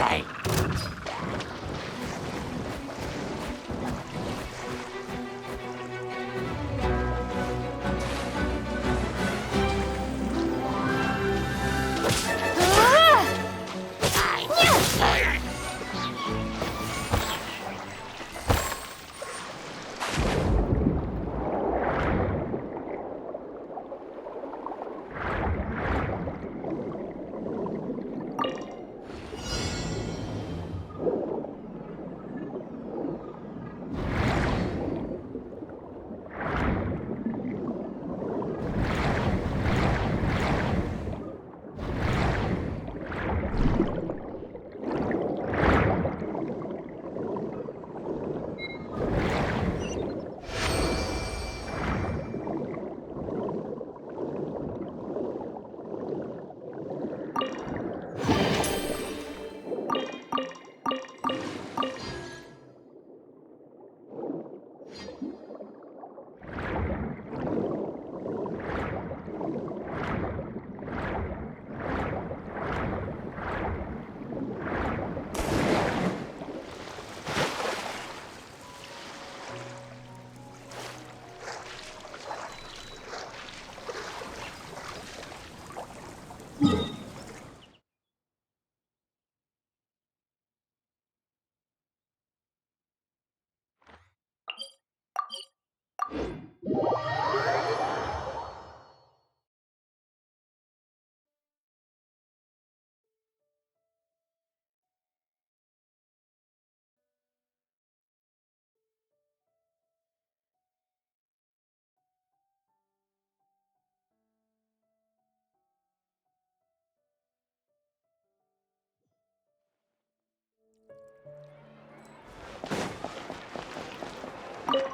right.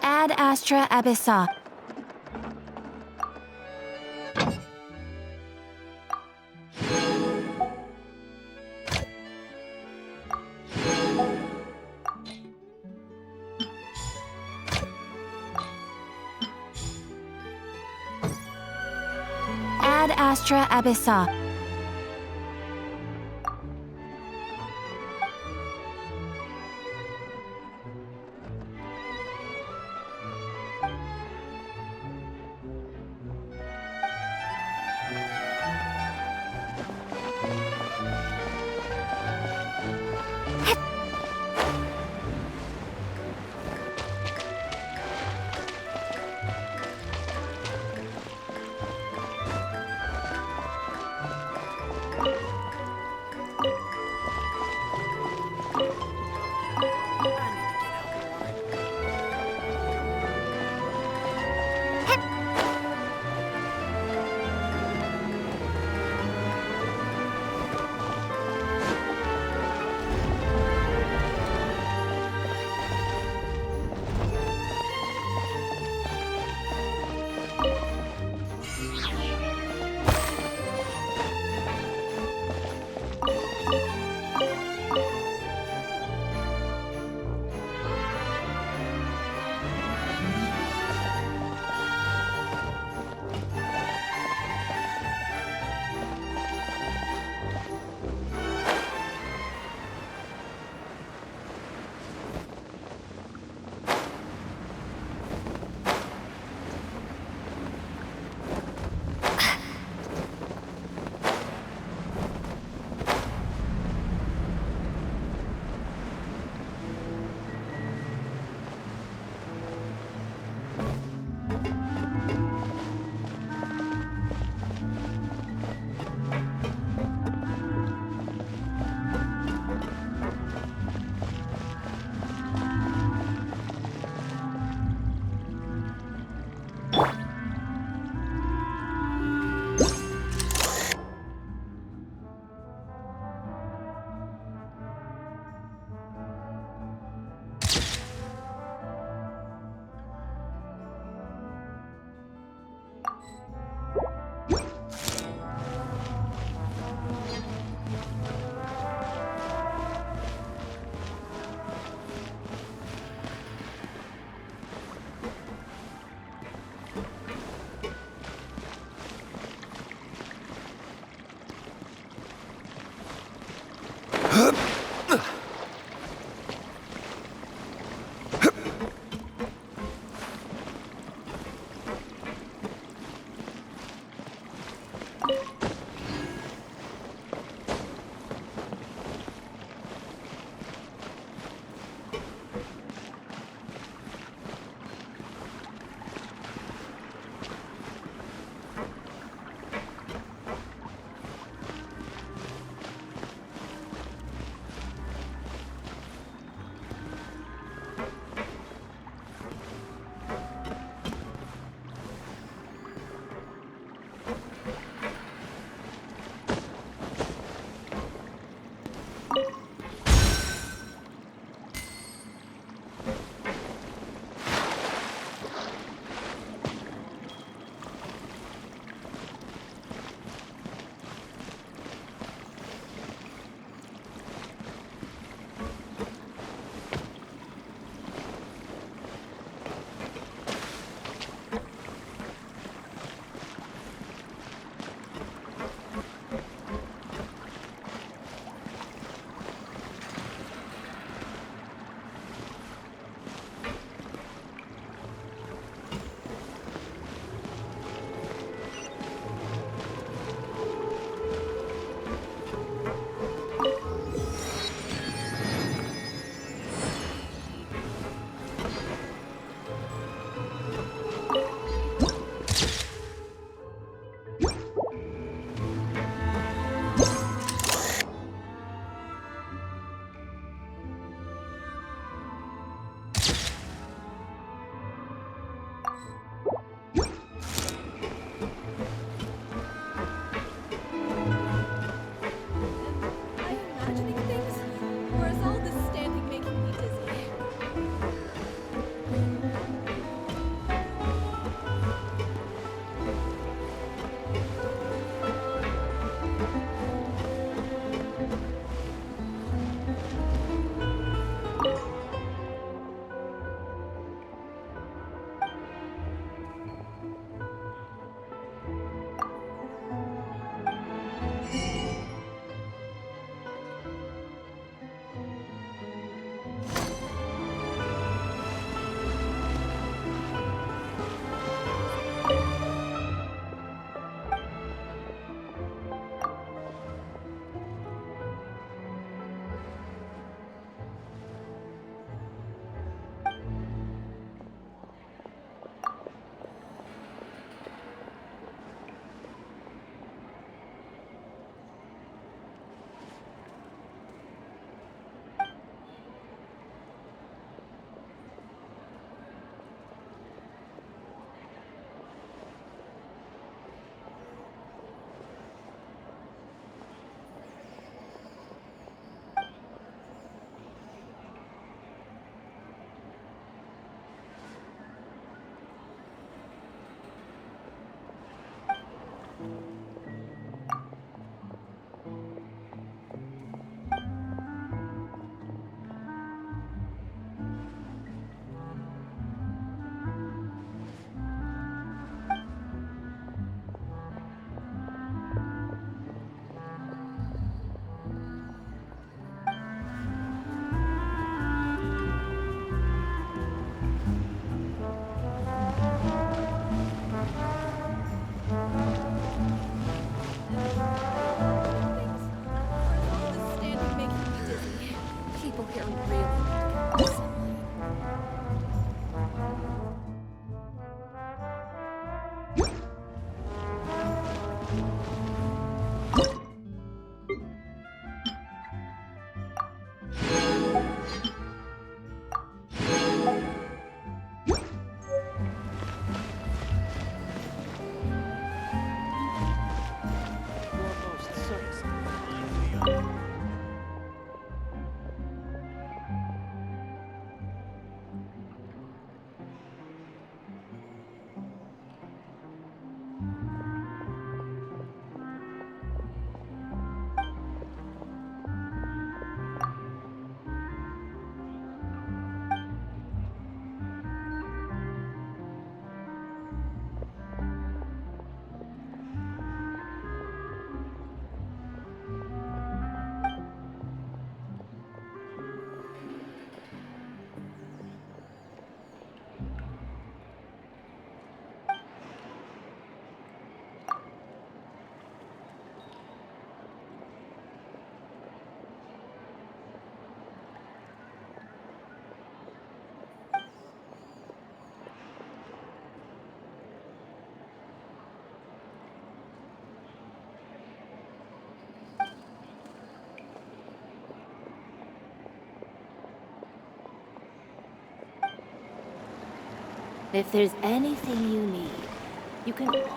Ad astra abyssa. Ad astra abyssa. If there's anything you need, you can always come.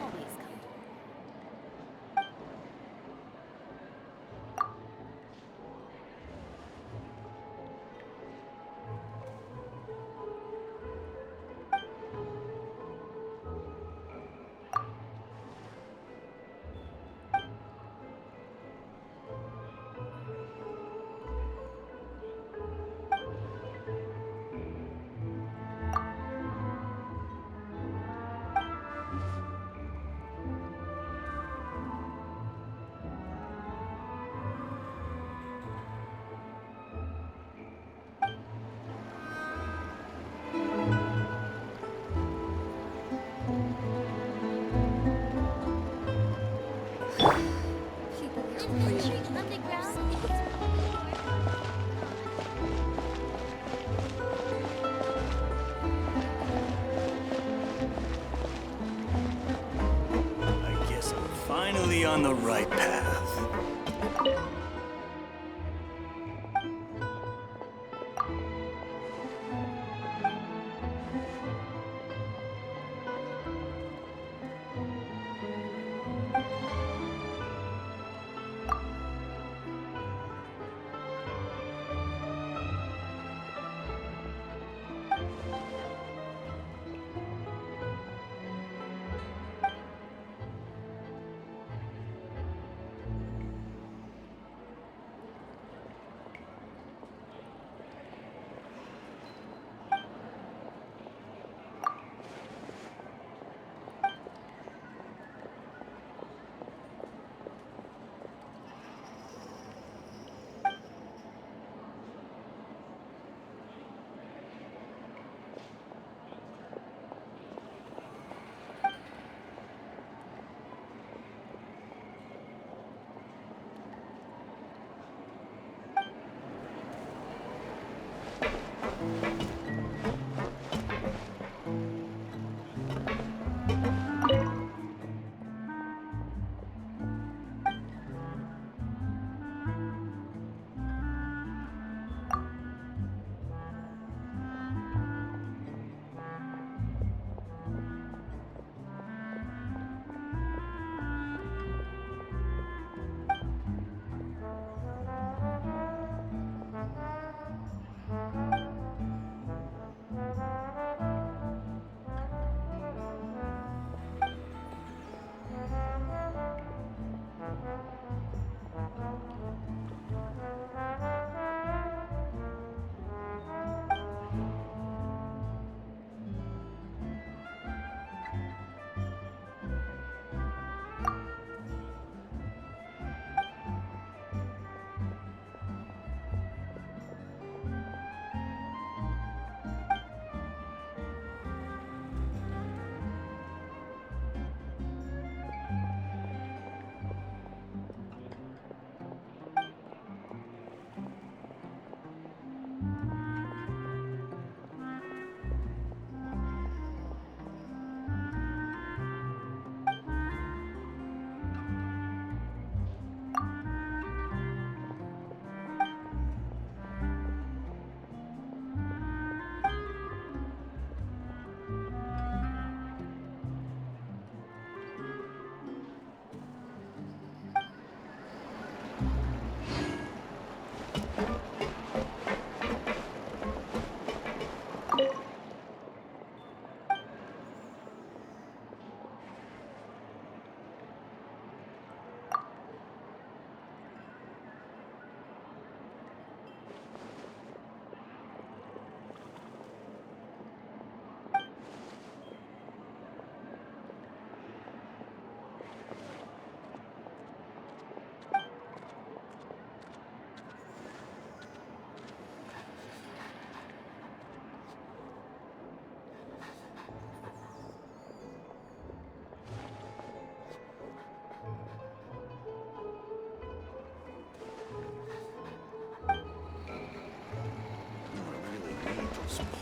I guess I'm finally on the right path.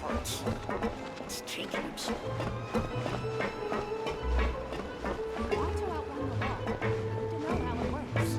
parts. It's changing him so. Lots are out on the wall. Need to know how it works.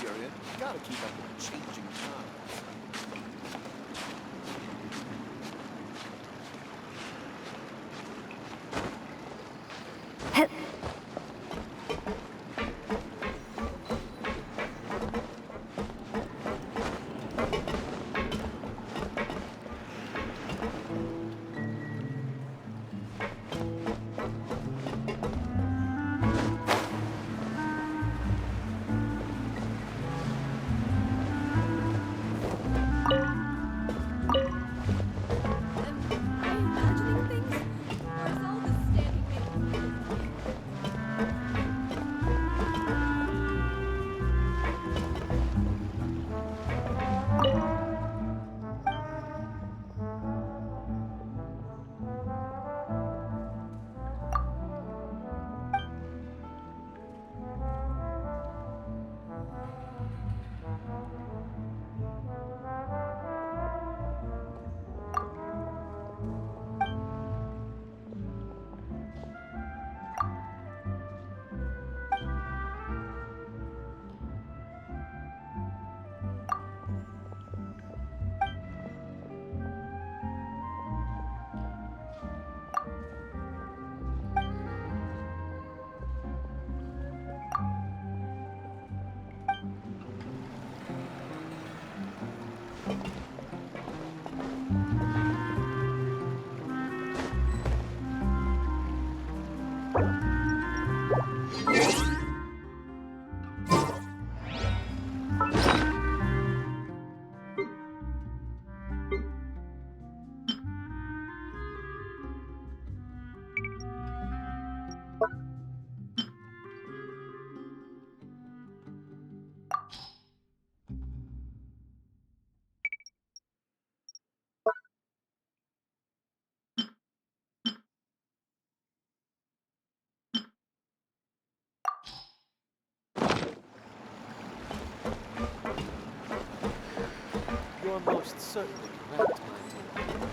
area. Gotta keep up with the changing times. Am I imagining things? Or is all this standing making me dizzy? You're most certainly correct, my dear.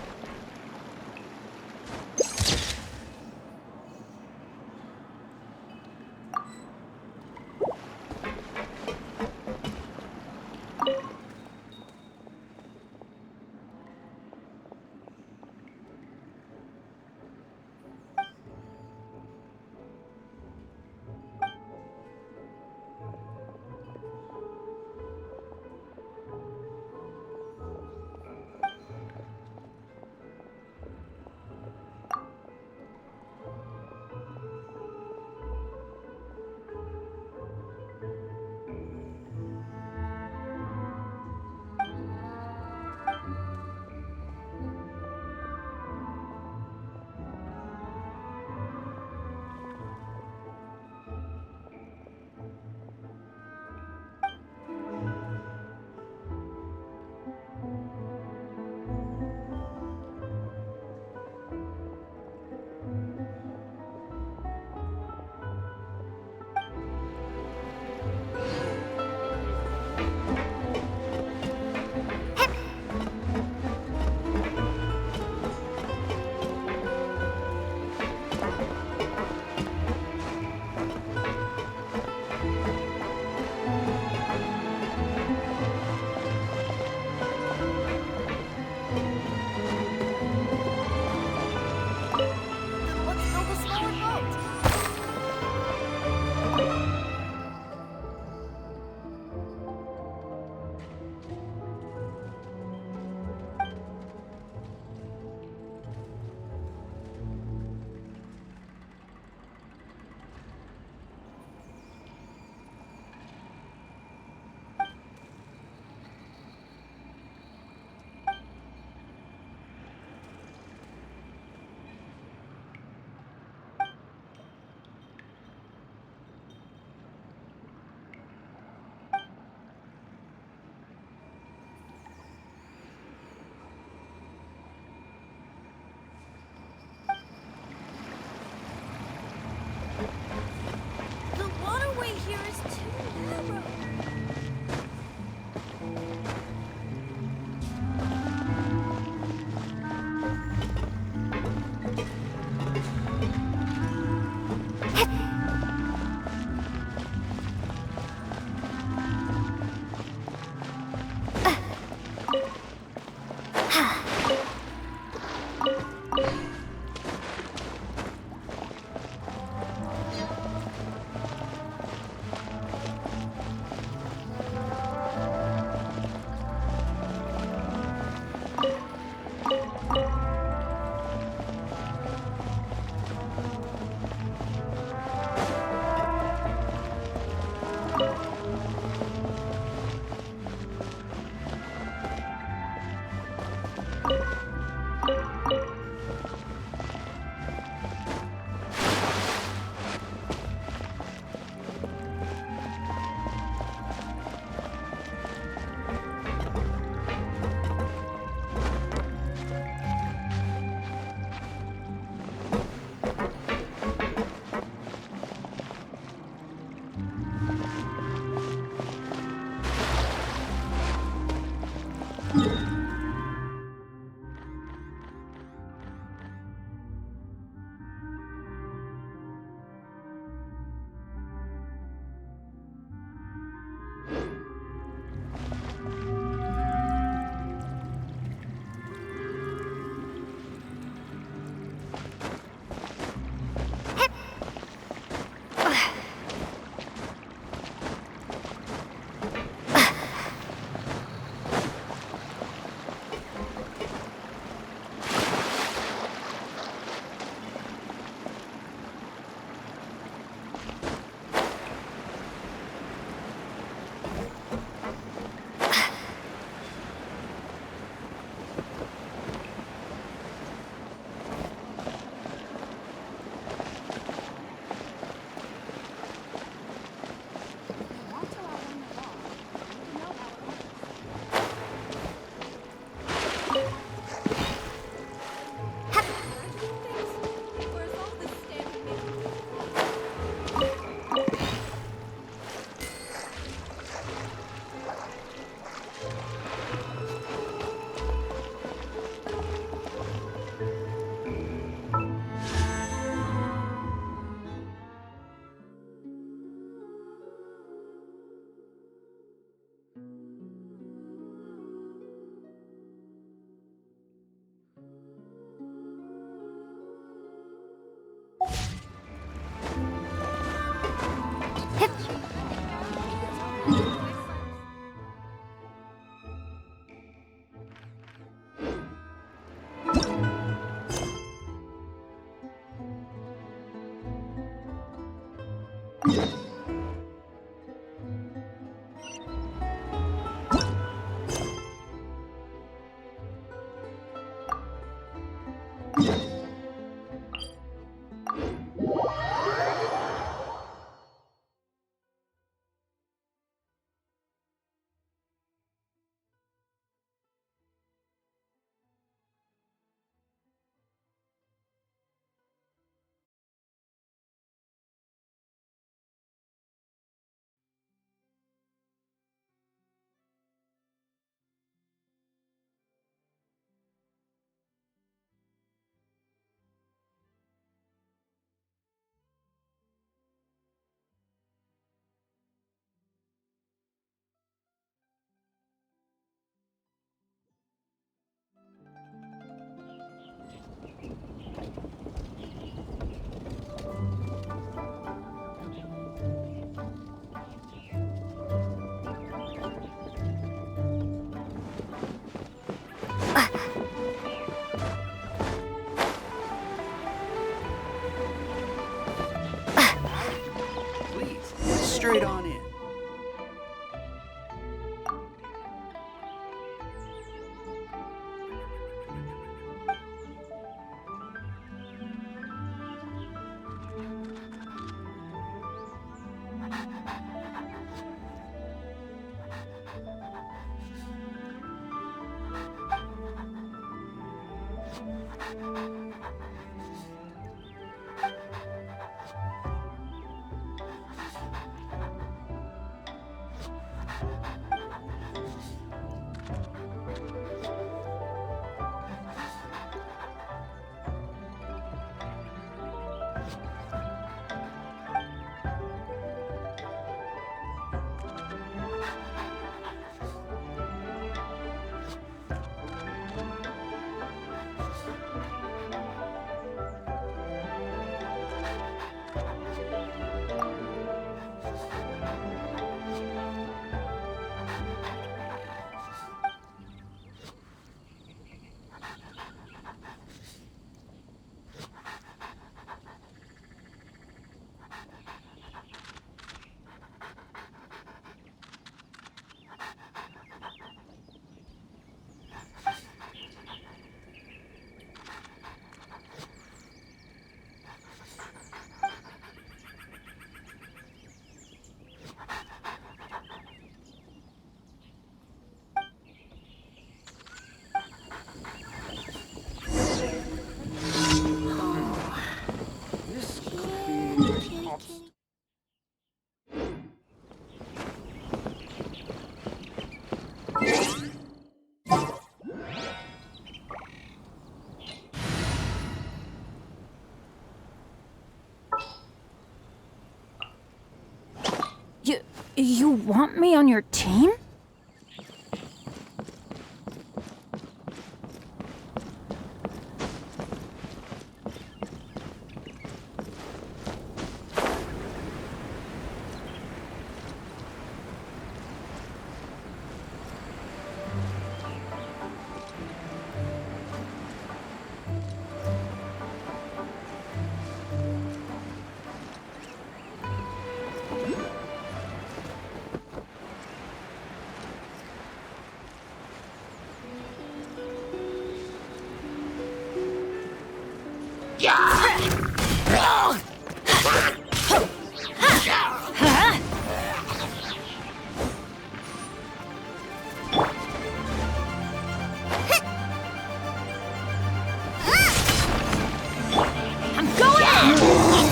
Please, straight on in. This could be hot. You want me on your team?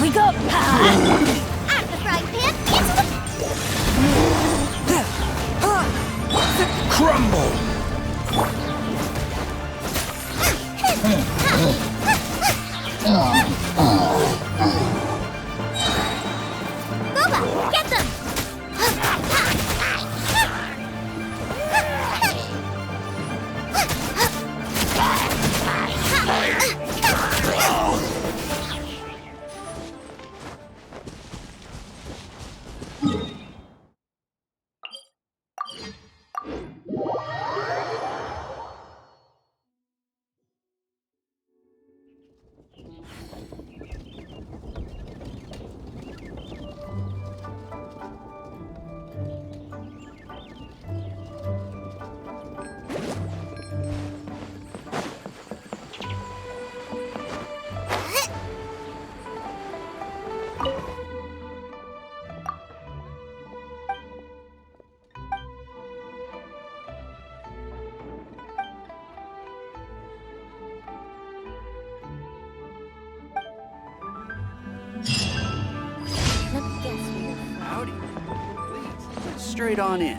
We go. Out of the frying pan, into the... Crumble! Boba, get them! straight on in.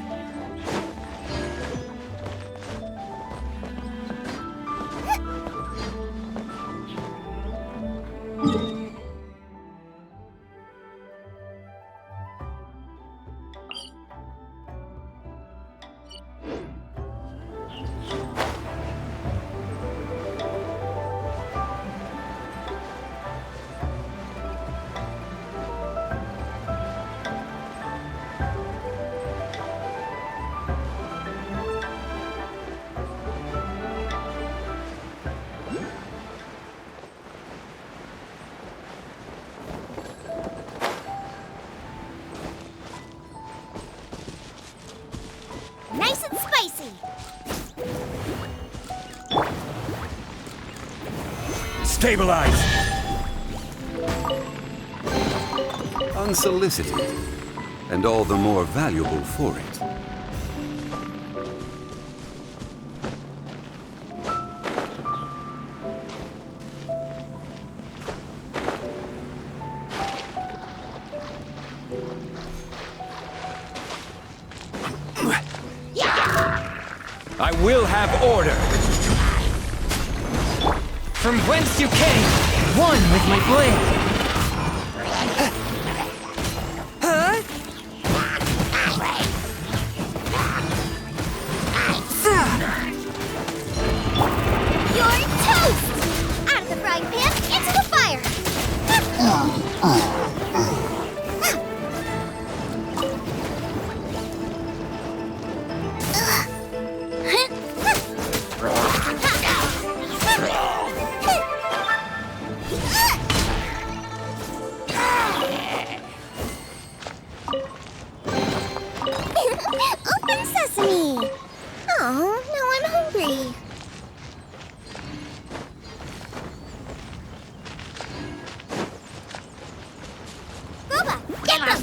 Nice and spicy. Stabilize! Unsolicited, and all the more valuable for it. I will have order. From whence you came, one with my blade. You're toast! Out of the frying pan, into the fire! Open sesame! Oh, now I'm hungry. Boba, get them!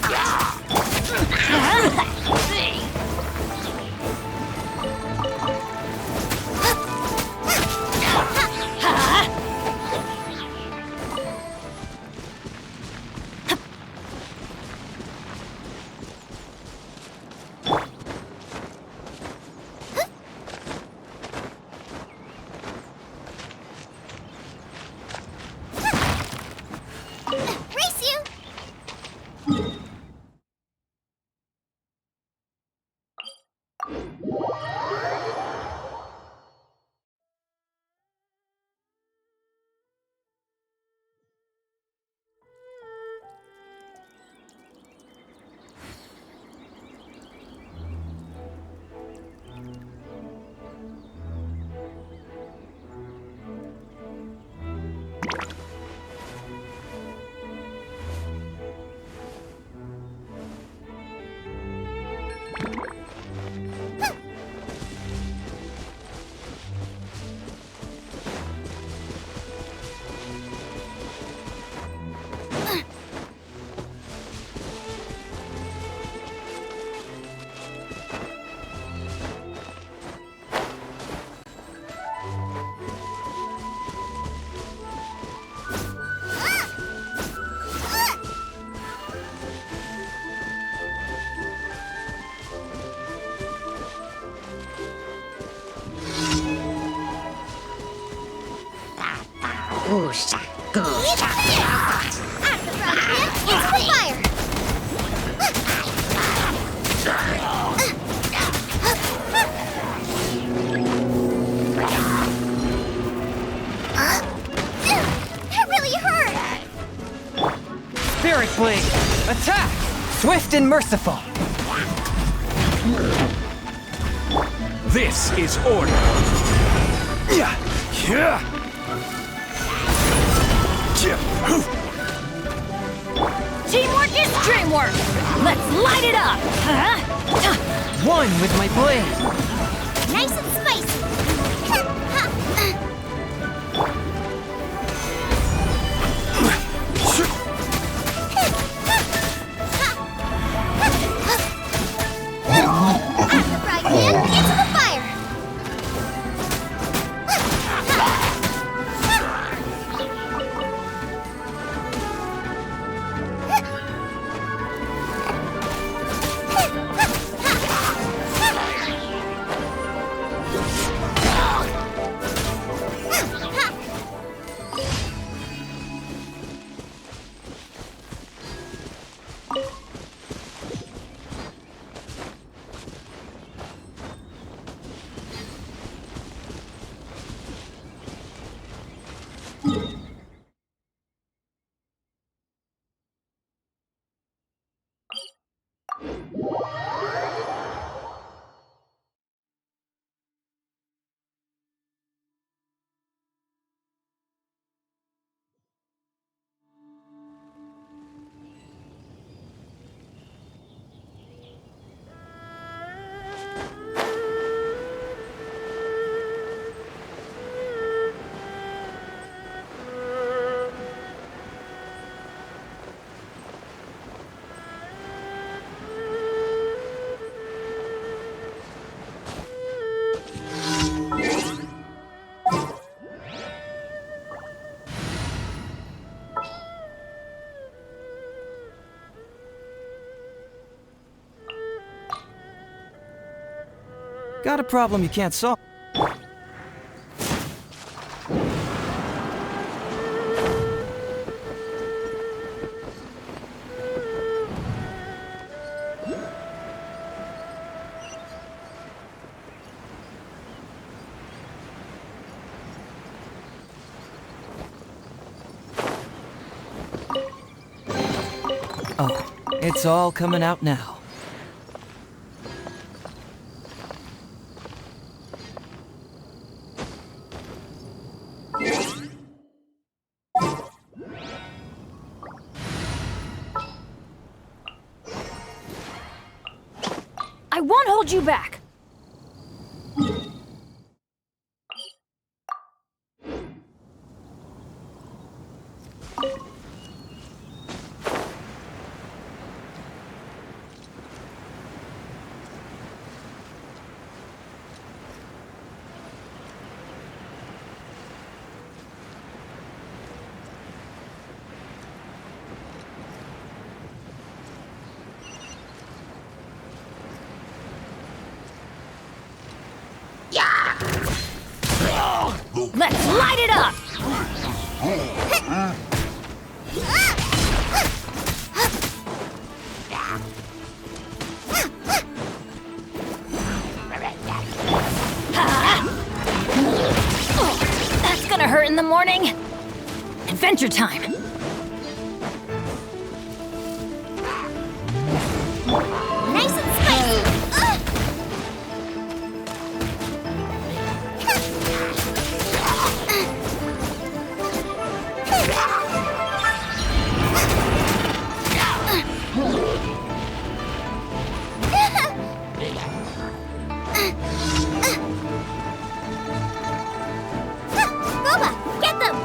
Race you! Goosha, goosha. Out of the frying pan, into the fire! That really hurt! Spirit Blade, attack! Swift and merciful. This is order. Yeah. Teamwork is dreamwork! Let's light it up! Huh? One with my blade. Nice and spicy! Out of the frying pan, into the fire! Got a problem you can't solve. Oh, it's all coming out now. I won't hold you back. Let's light it up! That's gonna hurt in the morning. Adventure time. Nice and spicy. Boba, get them!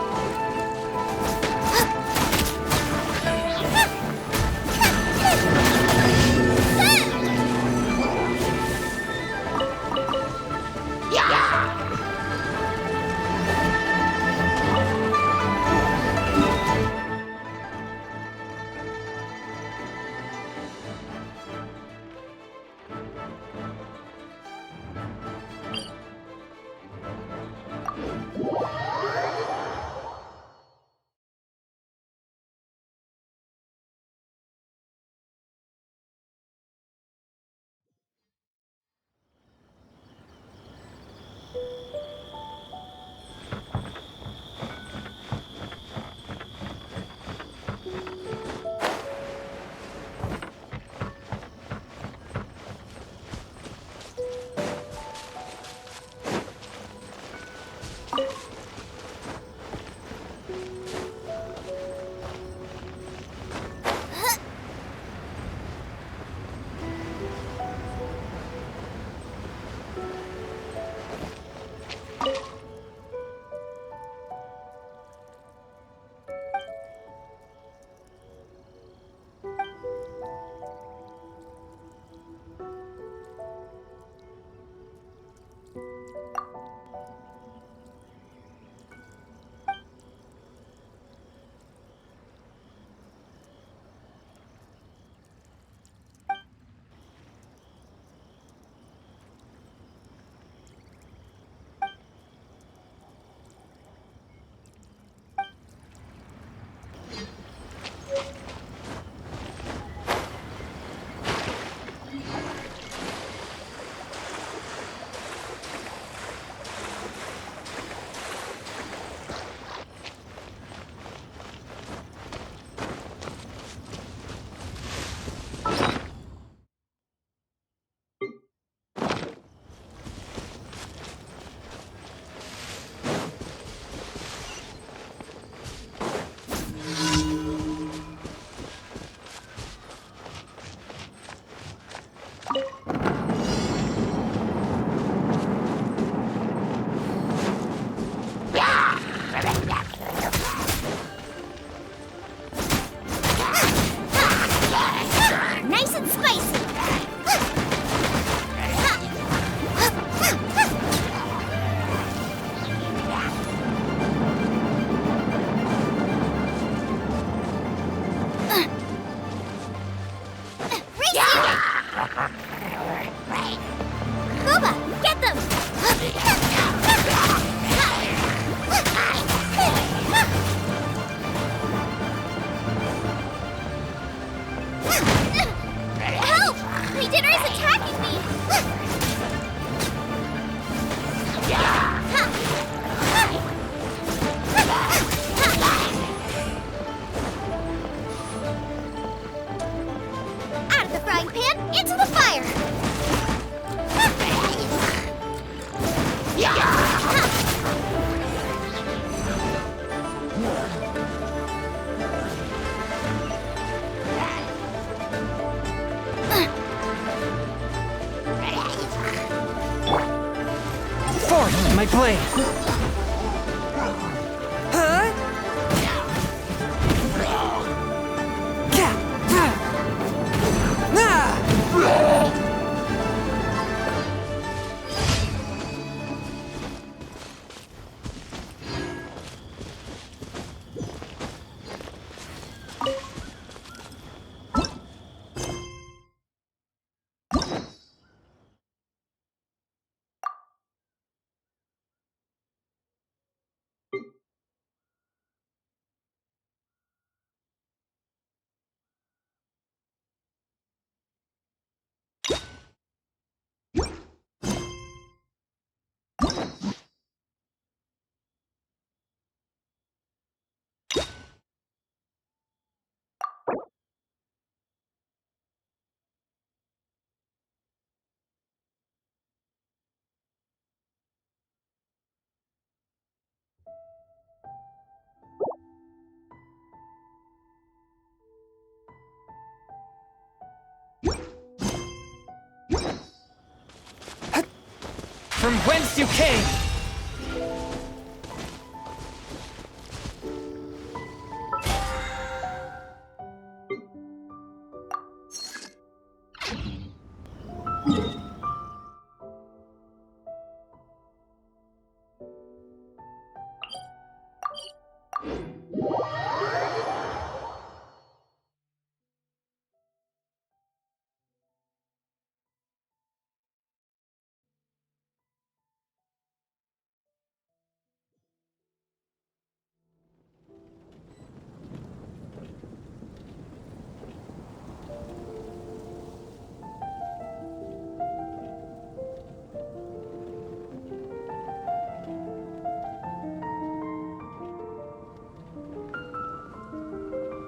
into the fire! Force my blade! Huh? From whence you came!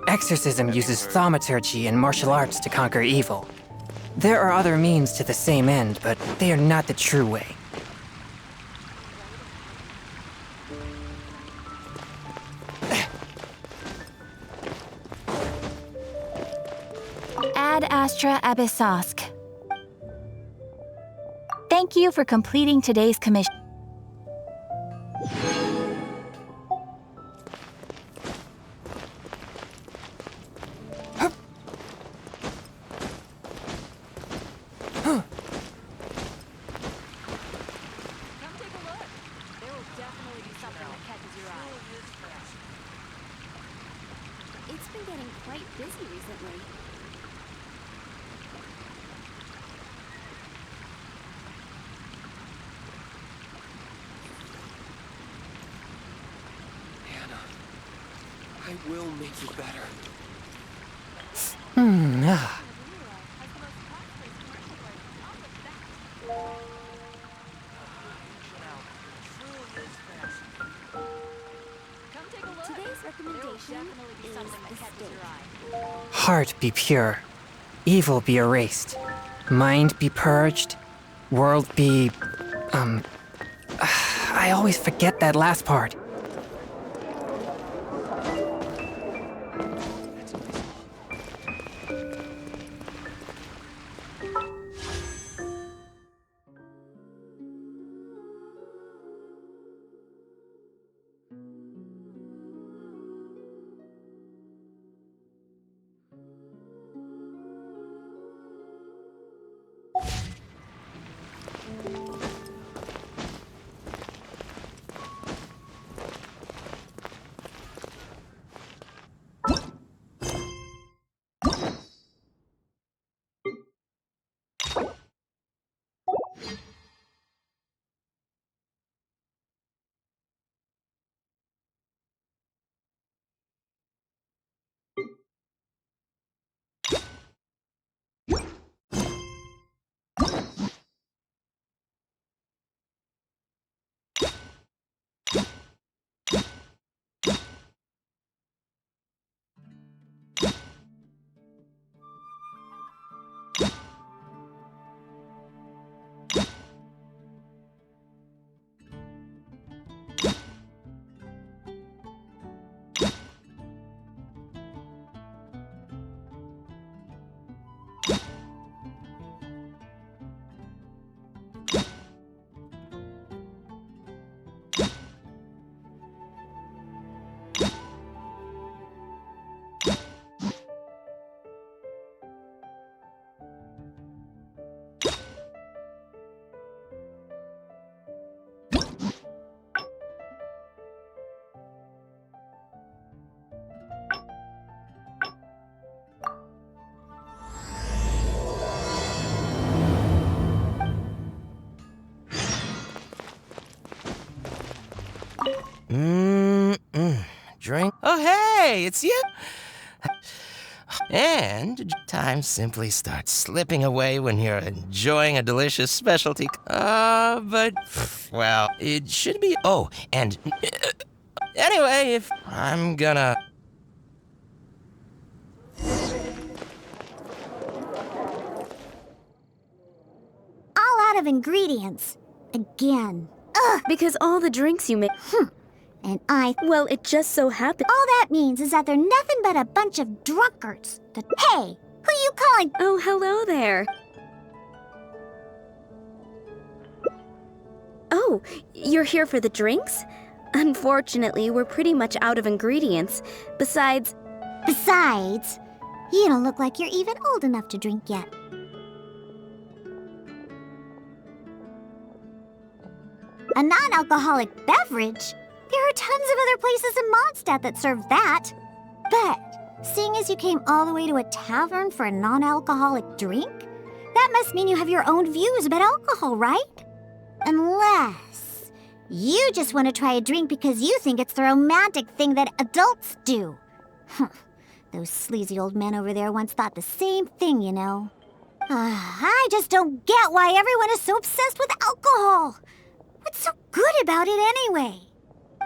Exorcism uses thaumaturgy and martial arts to conquer evil. There are other means to the same end, but they are not the true way. Ad Astra Abyssosk. Thank you for completing today's commission. Come take a look. There will definitely be something that catches your eye. It's been getting quite busy recently. Hannah, I will make you better. Come take a look. Today's recommendation There will definitely be is something that the catches steak. your eye. Heart be pure, evil be erased, mind be purged, world be... I always forget that last part. Hey, it's you? And time simply starts slipping away when you're enjoying a delicious specialty. But, well, it should be. Oh, and anyway, if I'm gonna. All out of ingredients. Again. Ugh. Because all the drinks you make. And Well, it just so happened. all that means is that they're nothing but a bunch of drunkards. Hey, who you calling? Oh, hello there. Oh, you're here for the drinks? Unfortunately, we're pretty much out of ingredients. Besides, You don't look like you're even old enough to drink yet. A non-alcoholic beverage? There are tons of other places in Mondstadt that serve that. But, seeing as you came all the way to a tavern for a non-alcoholic drink, that must mean you have your own views about alcohol, right? Unless you just want to try a drink because you think it's the romantic thing that adults do. Those sleazy old men over there once thought the same thing, you know. I just don't get why everyone is so obsessed with alcohol. What's so good about it anyway?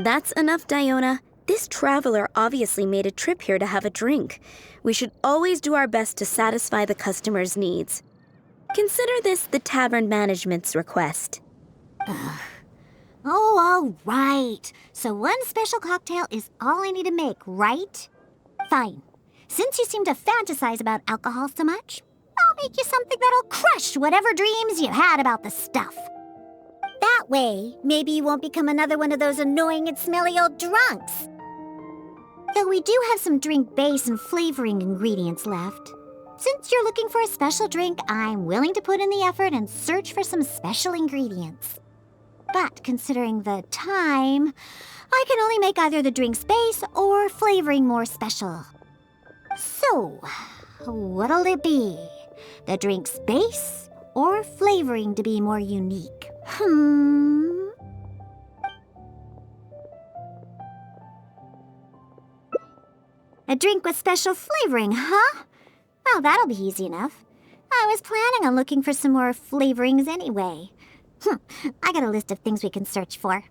that's enough, Diona. This traveler obviously made a trip here to have a drink. We should always do our best to satisfy the customer's needs. Consider this the tavern management's request. Oh, all right. So one special cocktail is all I need to make, right? Fine. Since you seem to fantasize about alcohol so much, I'll make you something that'll crush whatever dreams you had about the stuff. That way, maybe you won't become another one of those annoying and smelly old drunks. Though we do have some drink base and flavoring ingredients left. Since you're looking for a special drink, I'm willing to put in the effort and search for some special ingredients. But considering the time, I can only make either the drink's base or flavoring more special. So, what'll it be? The drink's base or flavoring to be more unique? A drink with special flavoring, huh? Well, that'll be easy enough. I was planning on looking for some more flavorings anyway. I got a list of things we can search for.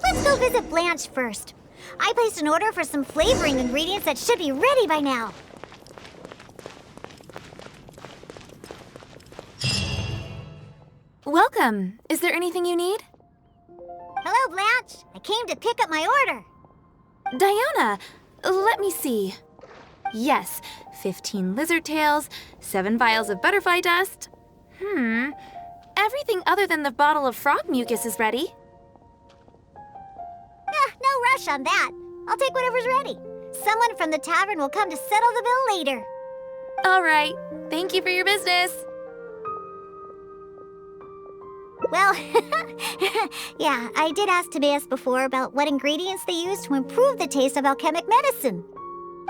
Let's go visit Blanche first. I placed an order for some flavoring ingredients that should be ready by now. Welcome. Is there anything you need? Hello, Blanche. I came to pick up my order. Diana, let me see. Yes, 15 lizard tails, 7 vials of butterfly dust. Everything other than the bottle of frog mucus is ready. No rush on that. I'll take whatever's ready. Someone from the tavern will come to settle the bill later. All right. Thank you for your business. Well, yeah, I did ask Timaeus before about what ingredients they use to improve the taste of alchemic medicine.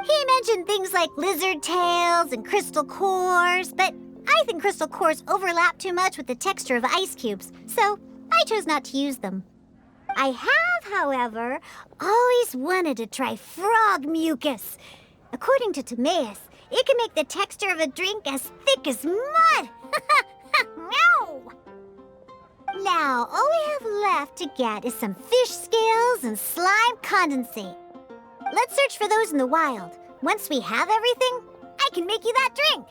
He mentioned things like lizard tails and crystal cores, but I think crystal cores overlap too much with the texture of ice cubes, so I chose not to use them. I have, however, always wanted to try frog mucus. According to Timaeus, it can make the texture of a drink as thick as mud. No! Now, all we have left to get is some fish scales and slime condensate. Let's search for those in the wild. Once we have everything, I can make you that drink.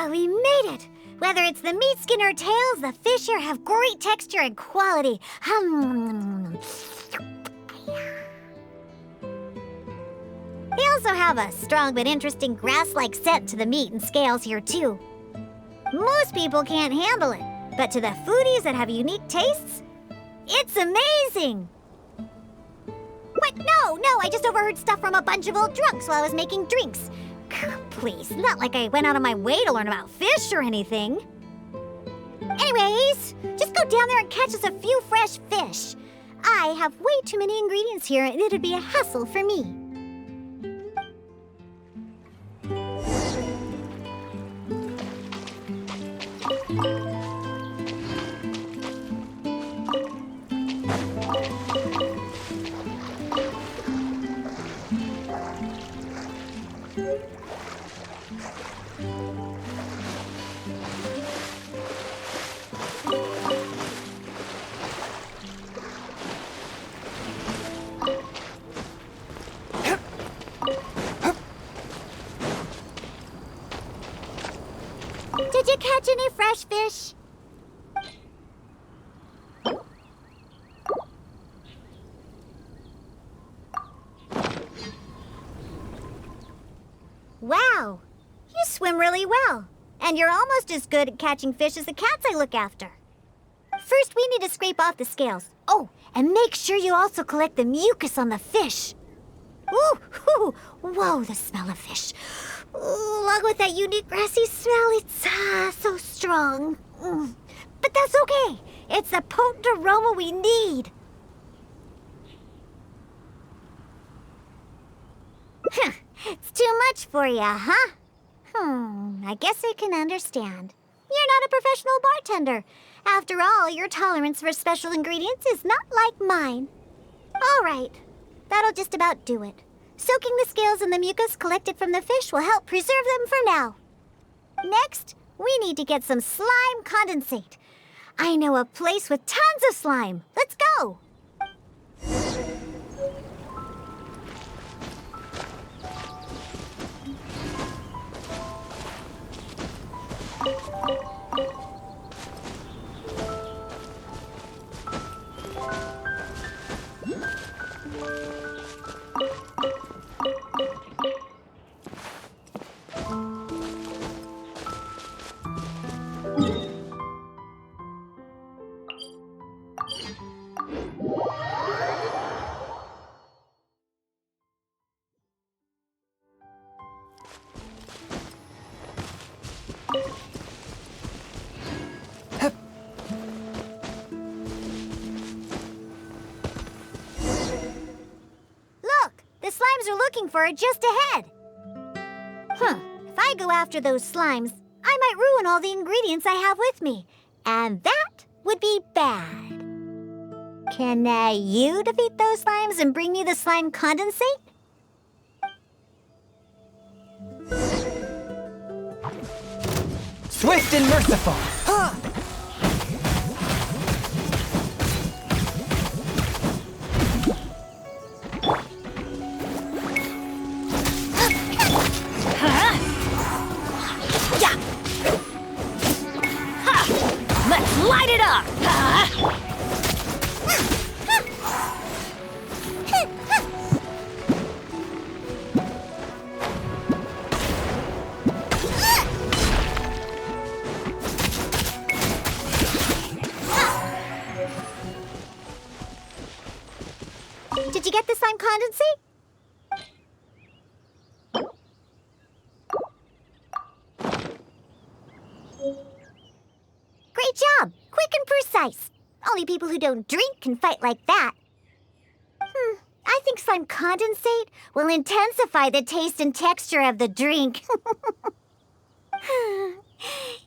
We made it! Whether it's the meat skin or tails, the fish here have great texture and quality. They also have a strong but interesting grass-like scent to the meat and scales here, too. Most people can't handle it, but to the foodies that have unique tastes, it's amazing! What? No, I just overheard stuff from a bunch of old drunks while I was making drinks. Please, not like I went out of my way to learn about fish or anything. Anyways, just go down there and catch us a few fresh fish. I have way too many ingredients here, and it'd be a hassle for me. Did you catch any fresh fish? Wow, you swim really well. And you're almost as good at catching fish as the cats I look after. First, we need to scrape off the scales. Oh, and make sure you also collect the mucus on the fish. Ooh, whoa, the smell of fish. Ooh, along with that unique grassy smell, it's so strong. But that's okay. It's the potent aroma we need. It's too much for you, huh? I guess I can understand. You're not a professional bartender. After all, your tolerance for special ingredients is not like mine. All right, that'll just about do it. Soaking the scales in the mucus collected from the fish will help preserve them for now. Next, we need to get some slime condensate. I know a place with tons of slime. Let's go! Slimes are looking for it just ahead. If I go after those slimes, I might ruin all the ingredients I have with me. And that would be bad. Can you defeat those slimes and bring me the slime condensate? Swift and merciful! Light it up! Did you get the slime condensate? Great job! Quick and precise. Only people who don't drink can fight like that. I think slime condensate will intensify the taste and texture of the drink. You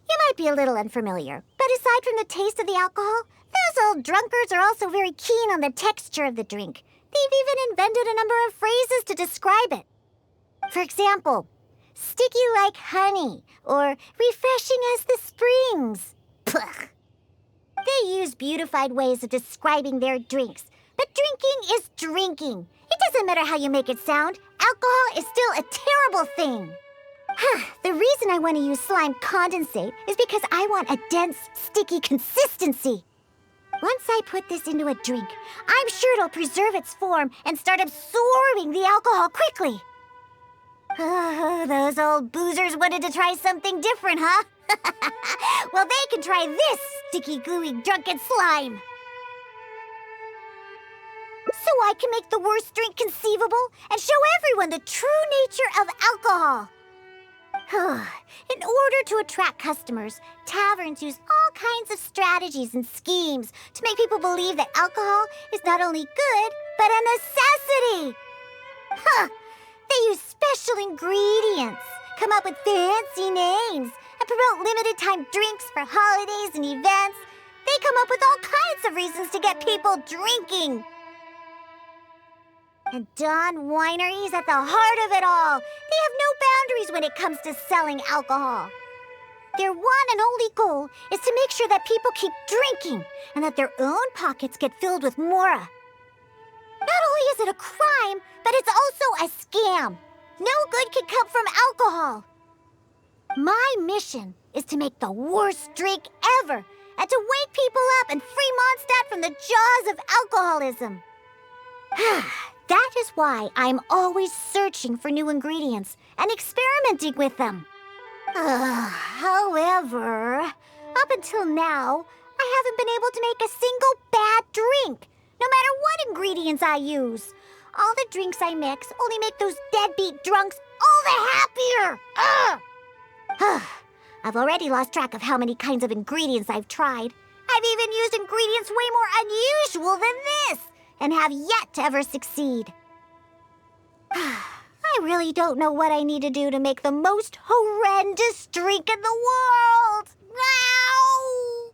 might be a little unfamiliar, but aside from the taste of the alcohol, those old drunkards are also very keen on the texture of the drink. They've even invented a number of phrases to describe it. For example, sticky like honey, or refreshing as the springs. Pugh. They use beautified ways of describing their drinks, but drinking is drinking. It doesn't matter how you make it sound. Alcohol is still a terrible thing. The reason I want to use slime condensate is because I want a dense, sticky consistency. Once I put this into a drink, I'm sure it'll preserve its form and start absorbing the alcohol quickly. Those old boozers wanted to try something different, huh? Well, they can try this, sticky, gluey, drunken slime. So I can make the worst drink conceivable and show everyone the true nature of alcohol. In order to attract customers, taverns use all kinds of strategies and schemes to make people believe that alcohol is not only good, but a necessity. They use special ingredients, come up with fancy names, and promote limited-time drinks for holidays and events. They come up with all kinds of reasons to get people drinking. And Dawn Winery is at the heart of it all. They have no boundaries when it comes to selling alcohol. Their one and only goal is to make sure that people keep drinking and that their own pockets get filled with mora. Not only is it a crime, but it's also a scam. No good can come from alcohol. My mission is to make the worst drink ever and to wake people up and free Mondstadt from the jaws of alcoholism. That is why I'm always searching for new ingredients and experimenting with them. However, up until now, I haven't been able to make a single bad drink, no matter what ingredients I use. All the drinks I mix only make those deadbeat drunks all the happier. I've already lost track of how many kinds of ingredients I've tried. I've even used ingredients way more unusual than this, and have yet to ever succeed. I really don't know what I need to do to make the most horrendous drink in the world. Ow!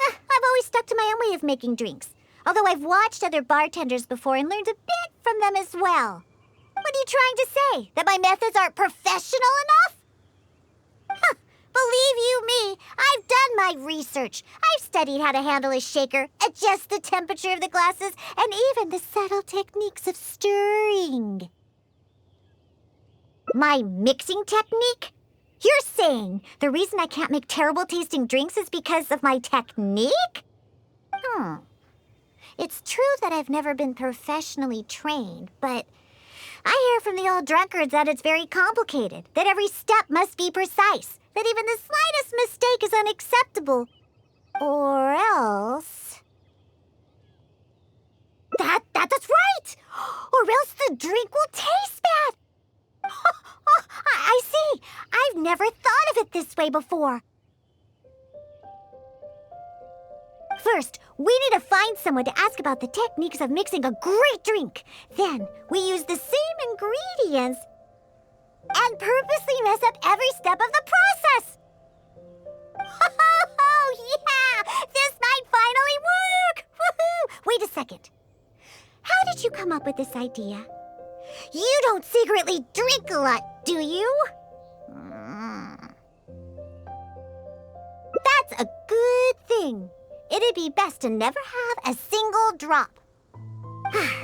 I've always stuck to my own way of making drinks, although I've watched other bartenders before and learned a bit from them as well. What are you trying to say? That my methods aren't professional enough? Believe you me, I've done my research. I've studied how to handle a shaker, adjust the temperature of the glasses, and even the subtle techniques of stirring. My mixing technique? You're saying the reason I can't make terrible-tasting drinks is because of my technique? It's true that I've never been professionally trained, but I hear from the old drunkards that it's very complicated, that every step must be precise, that even the slightest mistake is unacceptable. Or else... That's right! Or else the drink will taste bad! I see! I've never thought of it this way before. First, we need to find someone to ask about the techniques of mixing a great drink. Then, we use the same ingredients and purposely mess up every step of the process. Oh, yeah! This might finally work! Woohoo! Wait a second. How did you come up with this idea? You don't secretly drink a lot, do you? That's a good thing. It'd be best to never have a single drop.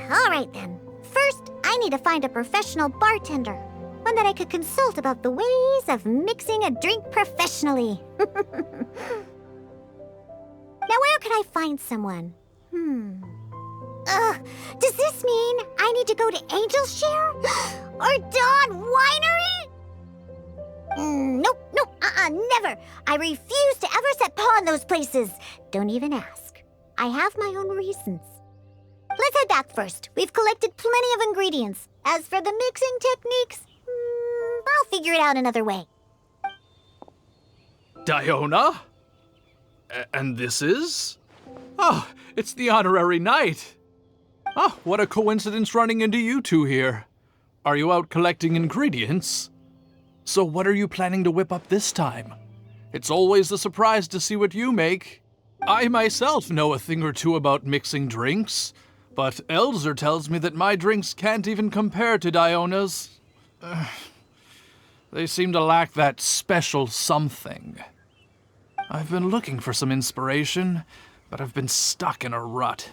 All right, then. First, I need to find a professional bartender. One that I could consult about the ways of mixing a drink professionally. Now, where could I find someone? Does this mean I need to go to Angel's Share? Or Dawn Winery? Nope, never. I refuse to ever set paw in those places. Don't even ask. I have my own reasons. Let's head back first. We've collected plenty of ingredients. As for the mixing techniques, I'll figure it out another way. Diona? And this is? Oh, it's the honorary knight. Oh, what a coincidence running into you two here. Are you out collecting ingredients? So what are you planning to whip up this time? It's always a surprise to see what you make. I myself know a thing or two about mixing drinks, but Elzer tells me that my drinks can't even compare to Diona's. They seem to lack that special something. I've been looking for some inspiration, but I've been stuck in a rut.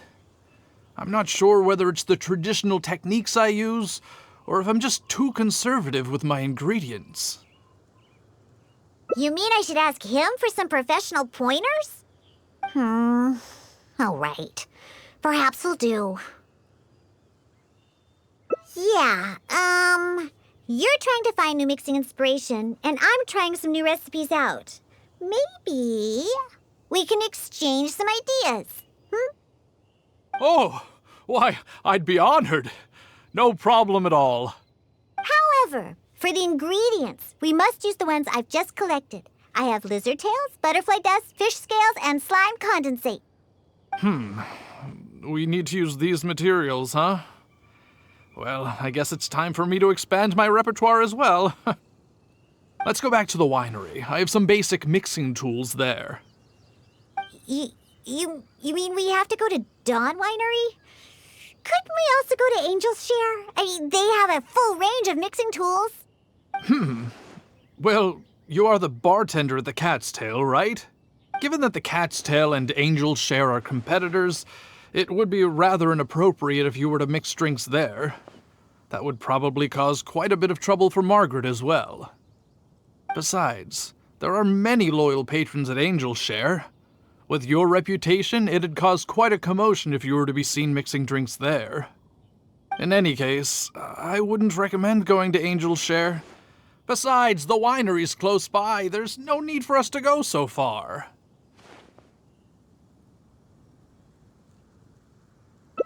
I'm not sure whether it's the traditional techniques I use, or if I'm just too conservative with my ingredients. You mean I should ask him for some professional pointers? All right. perhaps will do. Yeah, you're trying to find new mixing inspiration, and I'm trying some new recipes out. Maybe we can exchange some ideas. Oh, why, I'd be honored. No problem at all. However, for the ingredients, we must use the ones I've just collected. I have lizard tails, butterfly dust, fish scales, and slime condensate. We need to use these materials, huh? Well, I guess it's time for me to expand my repertoire as well. Let's go back to the winery. I have some basic mixing tools there. You mean we have to go to Dawn Winery? Couldn't we also go to Angel's Share? I mean, they have a full range of mixing tools. Well, you are the bartender at the Cat's Tail, right? Given that the Cat's Tail and Angel's Share are competitors, it would be rather inappropriate if you were to mix drinks there. That would probably cause quite a bit of trouble for Margaret as well. Besides, there are many loyal patrons at Angel's Share. With your reputation, it'd cause quite a commotion if you were to be seen mixing drinks there. In any case, I wouldn't recommend going to Angel's Share. Besides, the winery's close by. There's no need for us to go so far.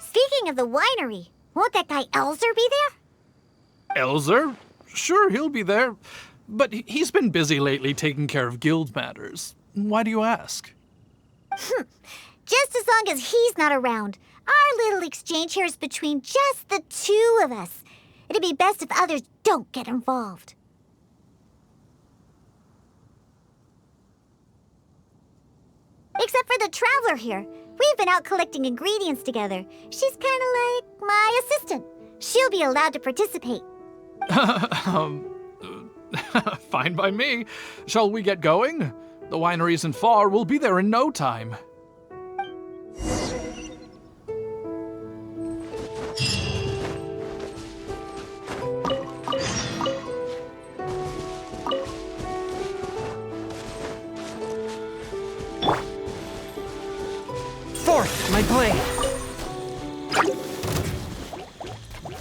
Speaking of the winery, won't that guy Elzer be there? Elzer? Sure, he'll be there. But he's been busy lately taking care of guild matters. Why do you ask? Just as long as he's not around. Our little exchange here is between just the two of us. It'd be best if others don't get involved. Except for the traveler here. We've been out collecting ingredients together. She's kind of like my assistant. She'll be allowed to participate. Fine by me. Shall we get going? The winery isn't far. We'll be there in no time. Fourth, my blade.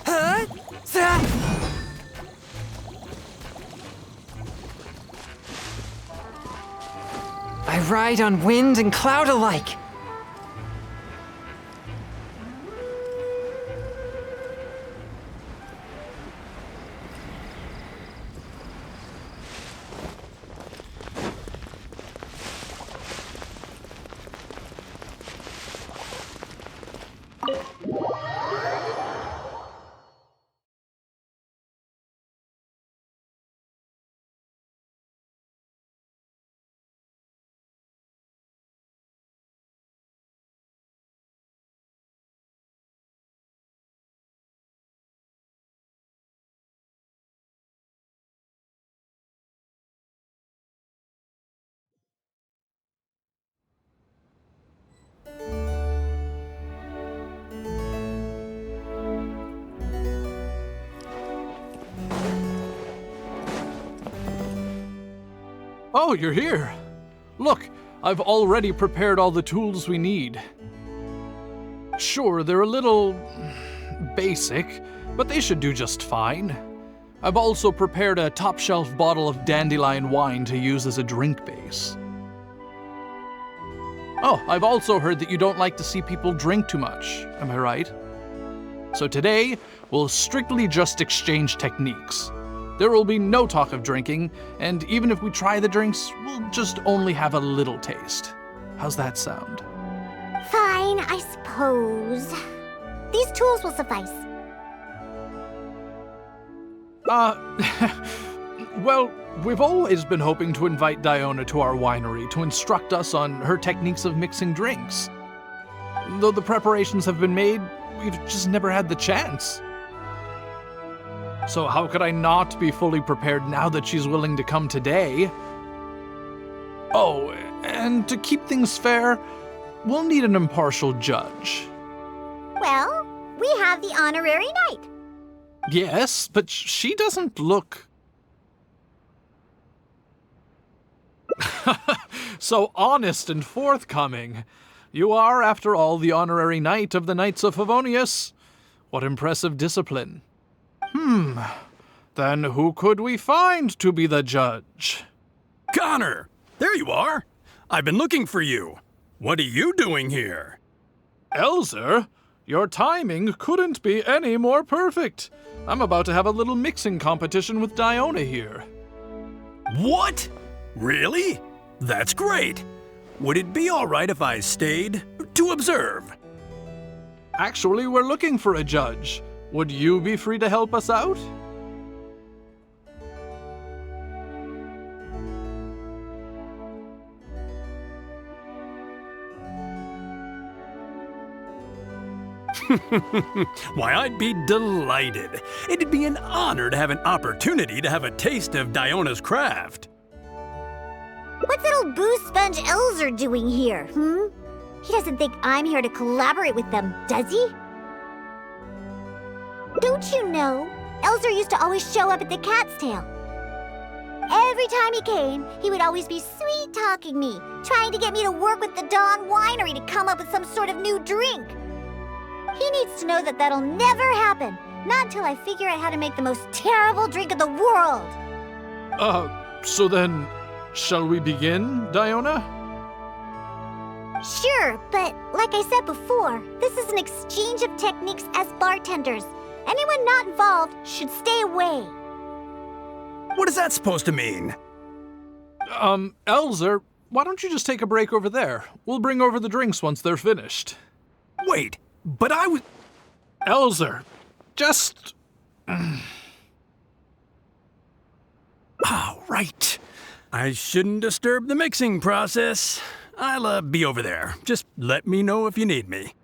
Huh? Zap! I ride on wind and cloud alike. Oh, you're here. Look, I've already prepared all the tools we need. Sure, they're a little basic, but they should do just fine. I've also prepared a top-shelf bottle of dandelion wine to use as a drink base. Oh, I've also heard that you don't like to see people drink too much. Am I right? So today, we'll strictly just exchange techniques. There will be no talk of drinking, and even if we try the drinks, we'll just only have a little taste. How's that sound? Fine, I suppose. These tools will suffice. Well, we've always been hoping to invite Diona to our winery to instruct us on her techniques of mixing drinks. Though the preparations have been made, we've just never had the chance. So how could I not be fully prepared now that she's willing to come today? Oh, and to keep things fair, we'll need an impartial judge. Well, we have the honorary knight. Yes, but she doesn't look... so honest and forthcoming. You are, after all, the honorary knight of the Knights of Favonius. What impressive discipline. Then who could we find to be the judge? Connor! There you are! I've been looking for you. What are you doing here? Elzer, your timing couldn't be any more perfect. I'm about to have a little mixing competition with Diona here. What? Really? That's great. Would it be all right if I stayed to observe? Actually, we're looking for a judge. Would you be free to help us out? Why, I'd be delighted. It'd be an honor to have an opportunity to have a taste of Diona's craft. What's that old booze sponge Elzer doing here, He doesn't think I'm here to collaborate with them, does he? Don't you know, Elzer used to always show up at the Cat's Tail. Every time he came, he would always be sweet-talking me, trying to get me to work with the Dawn Winery to come up with some sort of new drink. He needs to know that that'll never happen, not until I figure out how to make the most terrible drink in the world. So then, shall we begin, Diona? Sure, but like I said before, this is an exchange of techniques as bartenders. Anyone not involved should stay away. What is that supposed to mean? Elzer, why don't you just take a break over there? We'll bring over the drinks once they're finished. Wait, but I was... Elzer, just... Oh, right. I shouldn't disturb the mixing process. I'll be over there. Just let me know if you need me.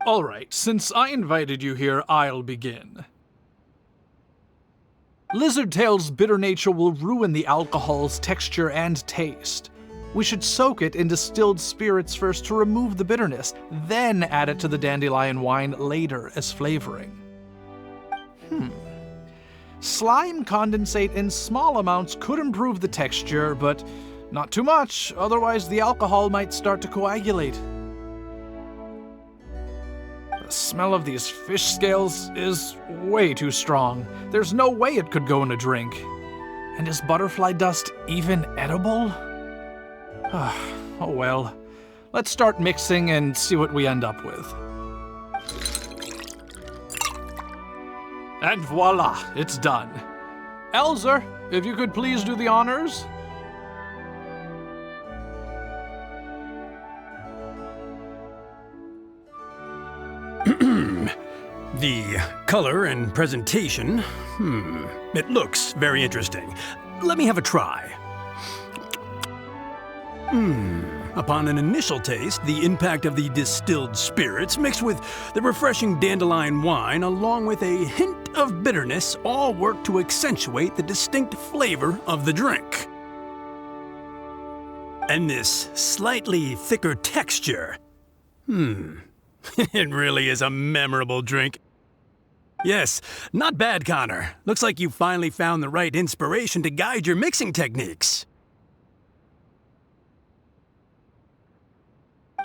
All right, since I invited you here, I'll begin. Lizardtail's bitter nature will ruin the alcohol's texture and taste. We should soak it in distilled spirits first to remove the bitterness, then add it to the dandelion wine later as flavoring. Slime condensate in small amounts could improve the texture, but not too much, otherwise the alcohol might start to coagulate. The smell of these fish scales is way too strong. There's no way it could go in a drink. And is butterfly dust even edible? Oh well. Let's start mixing and see what we end up with. And voila, it's done. Elzer, if you could please do the honors. The color and presentation, it looks very interesting. Let me have a try. Upon an initial taste, the impact of the distilled spirits mixed with the refreshing dandelion wine along with a hint of bitterness all work to accentuate the distinct flavor of the drink. And this slightly thicker texture, it really is a memorable drink. Yes, not bad, Connor. Looks like you finally found the right inspiration to guide your mixing techniques.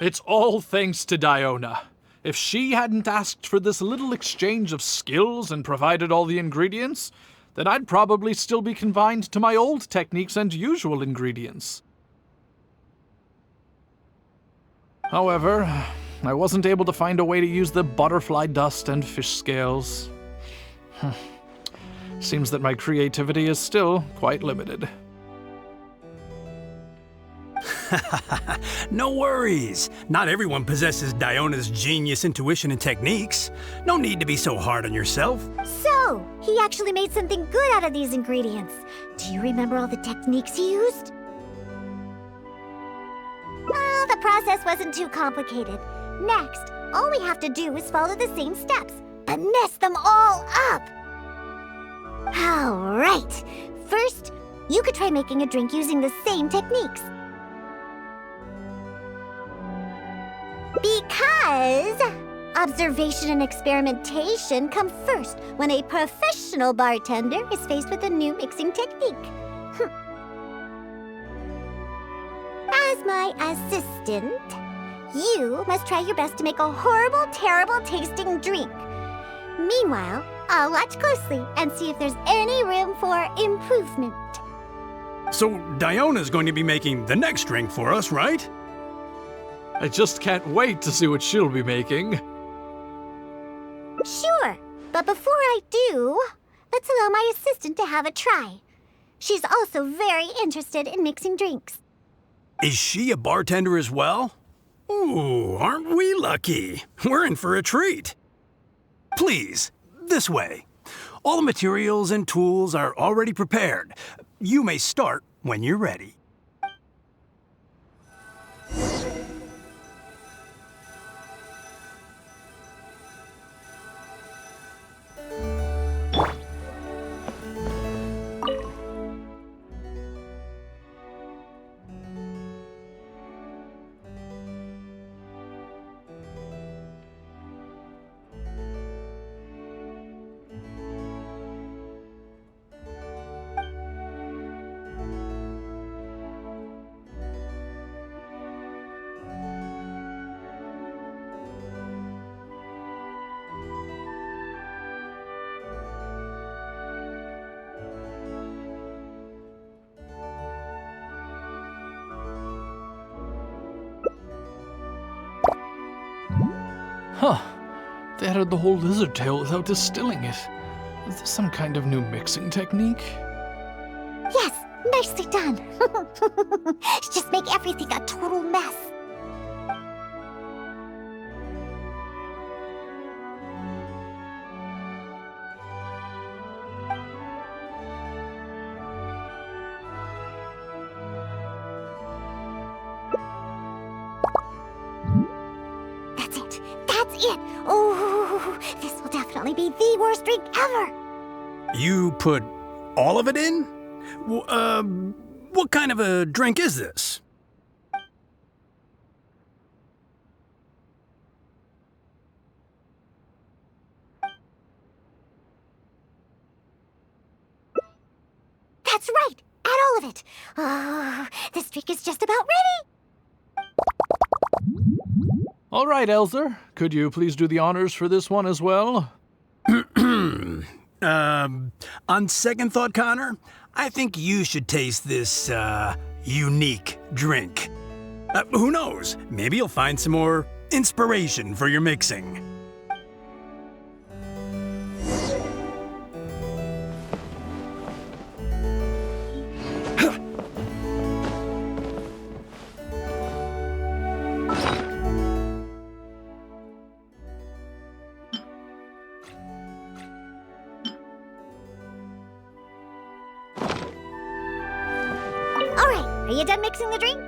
It's all thanks to Diona. If she hadn't asked for this little exchange of skills and provided all the ingredients, then I'd probably still be confined to my old techniques and usual ingredients. However, I wasn't able to find a way to use the butterfly dust and fish scales. Seems that my creativity is still quite limited. No worries. Not everyone possesses Diona's genius intuition and techniques. No need to be so hard on yourself. So, he actually made something good out of these ingredients. Do you remember all the techniques he used? Well, the process wasn't too complicated. Next, all we have to do is follow the same steps, but mess them all up. All right. First, you could try making a drink using the same techniques. Because observation and experimentation come first when a professional bartender is faced with a new mixing technique. As my assistant, you must try your best to make a horrible, terrible tasting drink. Meanwhile, I'll watch closely and see if there's any room for improvement. So Diona's going to be making the next drink for us, right? I just can't wait to see what she'll be making. Sure, but before I do, let's allow my assistant to have a try. She's also very interested in mixing drinks. Is she a bartender as well? Ooh, aren't we lucky? We're in for a treat. Please, this way. All the materials and tools are already prepared. You may start when you're ready. Huh. They added the whole lizard tail without distilling it. Is this some kind of new mixing technique? Yes, nicely done. Just make everything a total mess. That's it. That's it. Oh, this will definitely be the worst drink ever. You put all of it in? What kind of a drink is this? That's right. Add all of it. Oh, this drink is just about ready. All right, Elzer. Could you please do the honors for this one as well? On second thought, Connor, I think you should taste this, unique drink. Who knows? Maybe you'll find some more inspiration for your mixing. All right, are you done mixing the drink?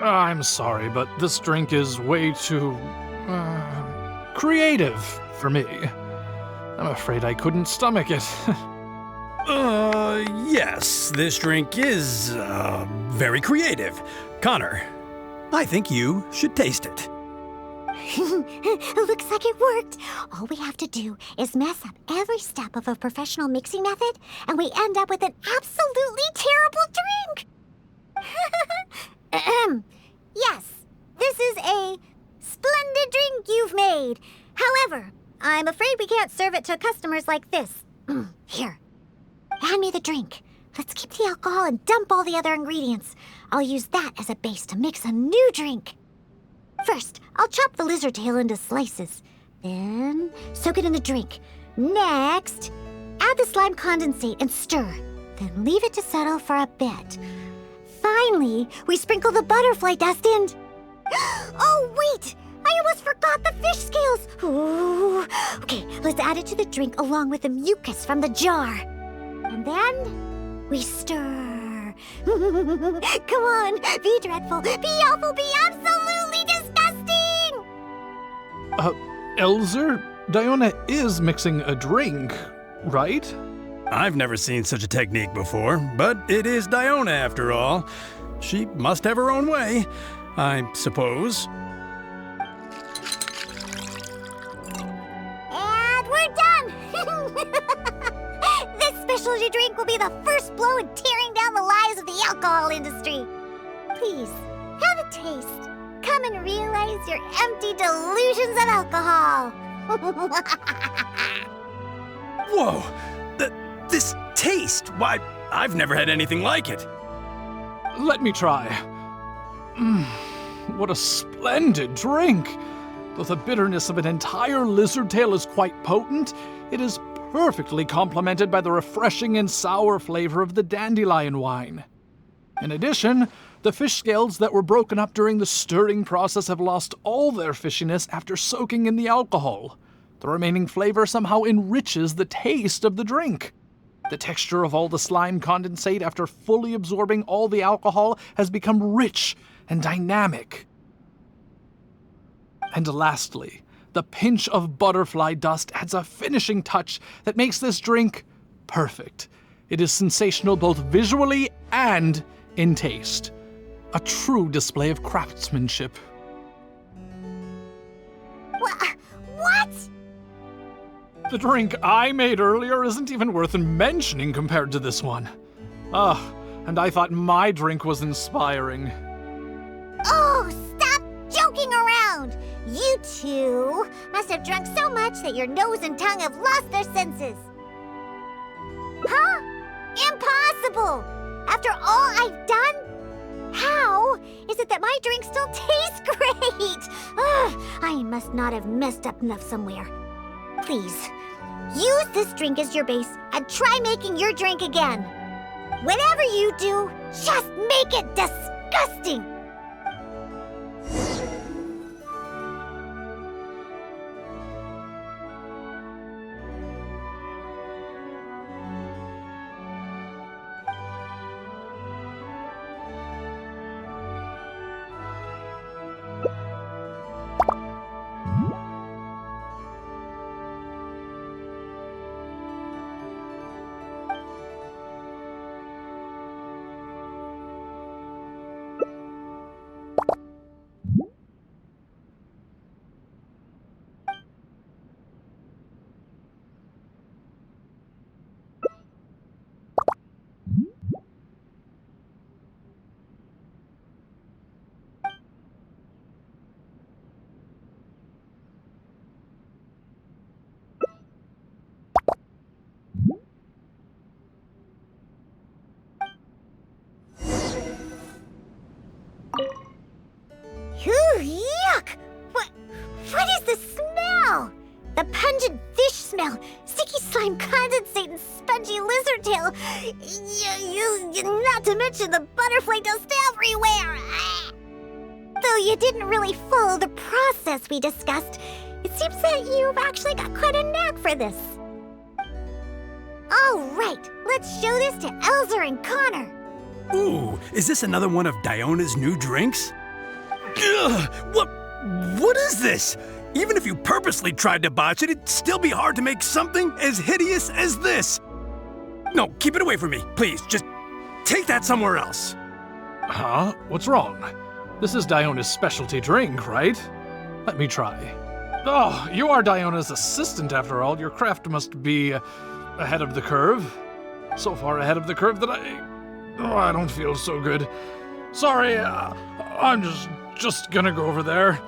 I'm sorry, but this drink is way too creative for me. I'm afraid I couldn't stomach it. Yes, this drink is, very creative. Connor, I think you should taste it. Looks like it worked. All we have to do is mess up every step of a professional mixing method, and we end up with an absolutely terrible drink. Yes, this is a splendid drink you've made. However, I'm afraid we can't serve it to customers like this. Here, hand me the drink. Let's keep the alcohol and dump all the other ingredients. I'll use that as a base to mix a new drink. First, I'll chop the lizard tail into slices. Then, soak it in the drink. Next, add the slime condensate and stir. Then leave it to settle for a bit. Finally, we sprinkle the butterfly dust in. Oh, wait! I almost forgot the fish scales! Ooh. Okay, let's add it to the drink along with the mucus from the jar. And then, we stir. Come on, be dreadful, be awful, be absolutely disgusting! Elzer, Diona is mixing a drink, right? I've never seen such a technique before, but it is Diona after all. She must have her own way, I suppose. And we're done! This specialty drink will be the first blow in tearing down the lives of the alcohol industry. Please, have a taste. Come and realize your empty delusions of alcohol. Whoa! This taste! Why, I've never had anything like it. Let me try. What a splendid drink! Though the bitterness of an entire lizard tail is quite potent, it is perfectly complemented by the refreshing and sour flavor of the dandelion wine. In addition, the fish scales that were broken up during the stirring process have lost all their fishiness after soaking in the alcohol. The remaining flavor somehow enriches the taste of the drink. The texture of all the slime condensate after fully absorbing all the alcohol has become rich and dynamic. And lastly, the pinch of butterfly dust adds a finishing touch that makes this drink perfect. It is sensational both visually and in taste. A true display of craftsmanship. What? The drink I made earlier isn't even worth mentioning compared to this one. And I thought my drink was inspiring. Oh, stop joking around! You two must have drunk so much that your nose and tongue have lost their senses. Huh? Impossible! After all I've done? How is it that my drink still tastes great? I must not have messed up enough somewhere. Please, use this drink as your base and try making your drink again. Whatever you do, just make it disgusting! Yuck! What is the smell? The pungent fish smell, sticky slime condensate, and spongy lizard tail. Not to mention the butterfly dust everywhere. Though you didn't really follow the process we discussed, it seems that you've actually got quite a knack for this. All right, let's show this to Elzer and Connor. Ooh, is this another one of Diona's new drinks? Ugh, what is this? Even if you purposely tried to botch it, it'd still be hard to make something as hideous as this. No, keep it away from me, please. Just take that somewhere else. Huh? What's wrong? This is Diona's specialty drink, right? Let me try. Oh, you are Diona's assistant after all. Your craft must be ahead of the curve. So far ahead of the curve that I don't feel so good. Sorry, I'm just gonna go over there.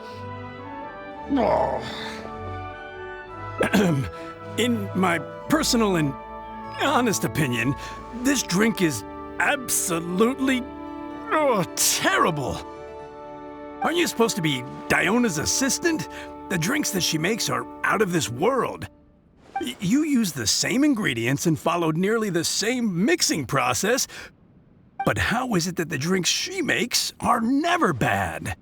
Oh. In my personal and honest opinion, this drink is absolutely terrible. Aren't you supposed to be Diona's assistant? The drinks that she makes are out of this world. You use the same ingredients and followed nearly the same mixing process, but how is it that the drinks she makes are never bad?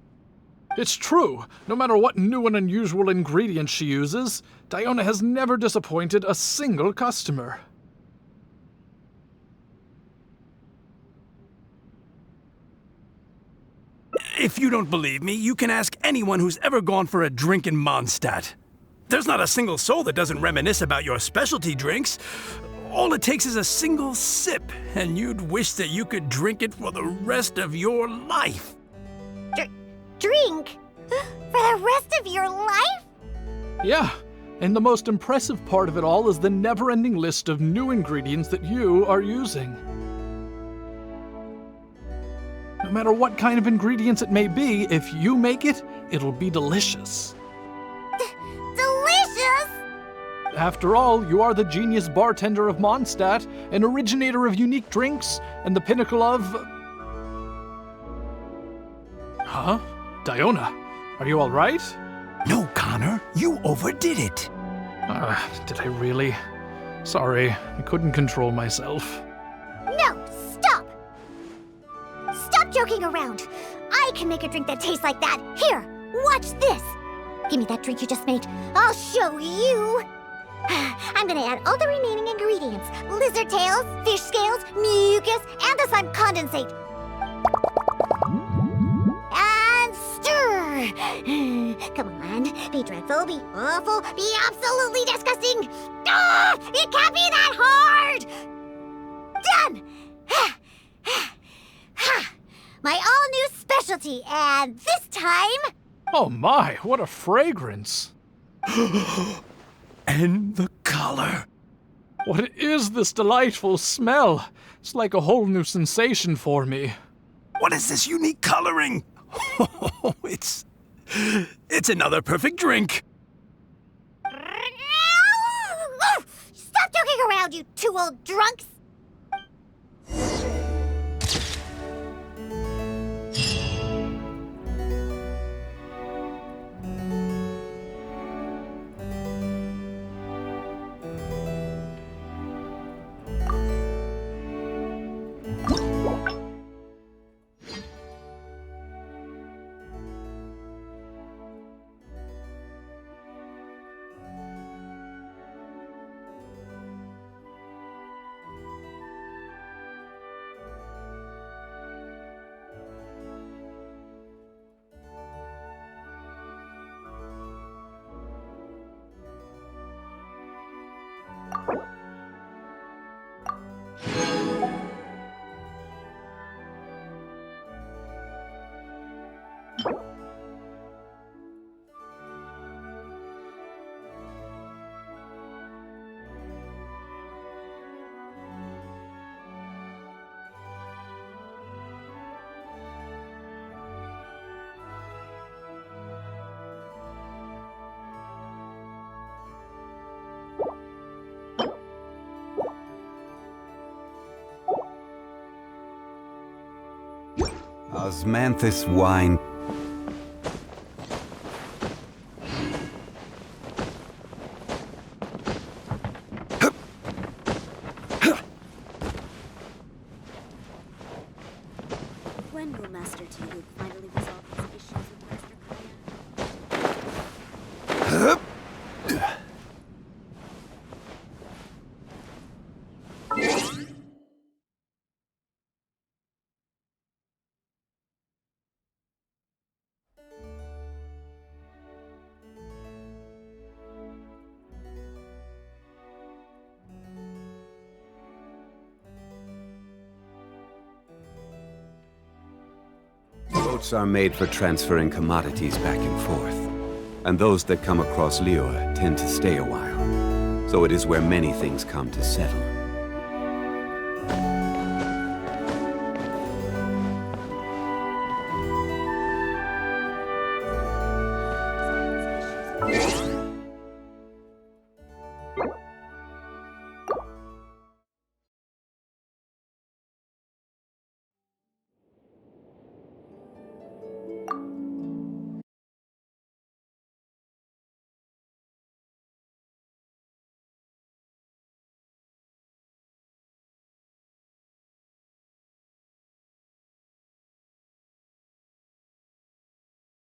It's true. No matter what new and unusual ingredients she uses, Diona has never disappointed a single customer. If you don't believe me, you can ask anyone who's ever gone for a drink in Mondstadt. There's not a single soul that doesn't reminisce about your specialty drinks. All it takes is a single sip, and you'd wish that you could drink it for the rest of your life. Drink? For the rest of your life? Yeah, and the most impressive part of it all is the never-ending list of new ingredients that you are using. No matter what kind of ingredients it may be, if you make it, it'll be delicious. Delicious? After all, you are the genius bartender of Mondstadt, an originator of unique drinks, and the pinnacle of... Huh? Diona, are you all right? No, Connor, you overdid it. Did I really? Sorry, I couldn't control myself. No, stop! Stop joking around. I can make a drink that tastes like that. Here, watch this. Give me that drink you just made. I'll show you. I'm gonna add all the remaining ingredients. Lizard tails, fish scales, mucus, and the slime condensate. And stir. Come on, be dreadful, be awful, be absolutely disgusting. Ah, it can't be that hard. Done. My all-new specialty, and this time... Oh my, what a fragrance! And the color. What is this delightful smell? It's like a whole new sensation for me. What is this unique coloring? Oh, it's another perfect drink. Stop joking around, you two old drunks! Osmanthus wine. When will Master T-Luke finally resolve his issues with Master Kaya? Boats are made for transferring commodities back and forth, and those that come across Lior tend to stay a while. So it is where many things come to settle.